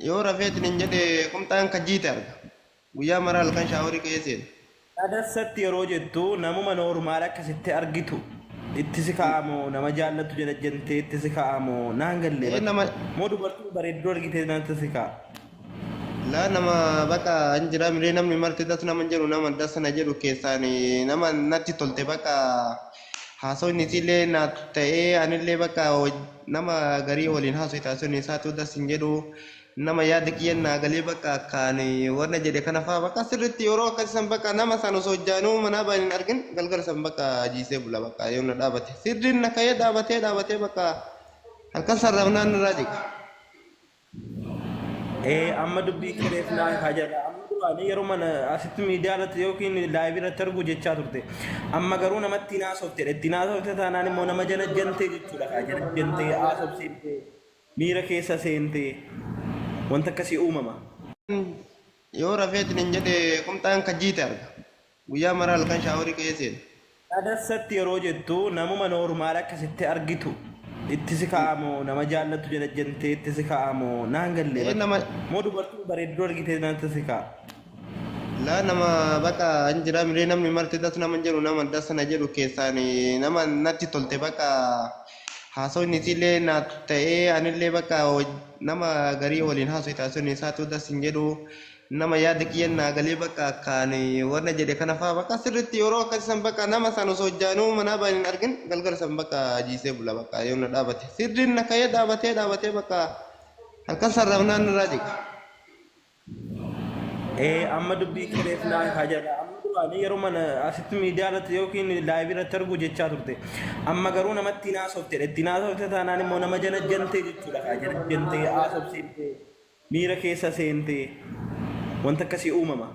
yoo rafeetiin hin jedhe qomxaan kajjiite arga guyyaa maraa halkan shaaworii keesseen. Adasatti yeroo jettu namuma noormaal akkasitti argitu itti si ka'amoo nama jaallatu jedha jentee itti si ka'amoo naan gallee moo dubartii bareedduu argitee natti si ka'a. Laa nama bakka hin jira miree namni marti das nama jedhu nama dasana jedhu keessaan nama natti tolte bakka haasawni isillee na ta'ee anillee bakka nama garii waliin haasawii taasisuun isaatu das hin jedhu nama yaada kiyyannaa galee bakka akkaan warra jedhe kana fa'aa bakka sirriitti yeroo akkasisan bakka nama san osoo hojjaanuu manaa baay'een argin galgala san bakka jiisee bula bakka yoo na dhaabate sirriin na ka'ee dhaabatee bakka halkan sarrafnaan irraa jira. Amma dubbii kireef naa haajadha. Amma duraanii yeroo mana asitti miidiyaa irratti yookiin laayivii irratti argu jechaa turte. Amma garuu namatti naasofte. Itti naasofte taanaan immoo nama jala jantee jechuudha. Jala jantee haasofsiiftee miira keessa seentee wanta akkasii uumama. Yoo rafeetiin hin jedhe qomxaan kajjiite arga. Guyyaa maraa halkan shaaworii keesseen. Adasatti yeroo jettu namuma noormaal akkasitti argitu. Itti si ka'amoo nama jaallatu jedha jentee itti si ka'amoo naan gallee moo dubartii bareedduu argitee natti si ka'a. Laa nama bakka hin jira miree namni marti das nama jedhu nama dasana jedhu keessaan nama natti tolte bakka haasawni isillee na ta'ee anillee bakka nama garii waliin haasawii taasisuun isaatu das hin jedhu nama yaada kiyyannaa galee bakka akkaan warra jedhe kana fa'aa bakka sirriitti yeroo akkasisan bakka nama san osoo hojjaanuu manaa baay'een argin galgala san bakka jiisee bula bakka yoo na dhaabate sirriin na ka'ee dhaabatee bakka halkan sarrafnaan irraa jira. Amma dubbii kireef naa haajadha. Amma duraanii yeroo mana asitti miidiyaa irratti yookiin laayivii irratti argu jechaa turte. Amma garuu namatti naasofte. Itti naasofte taanaan immoo nama jala jantee jechuudha. Jala jantee haasofsiiftee miira keessa seentee wanta akkasii uumama.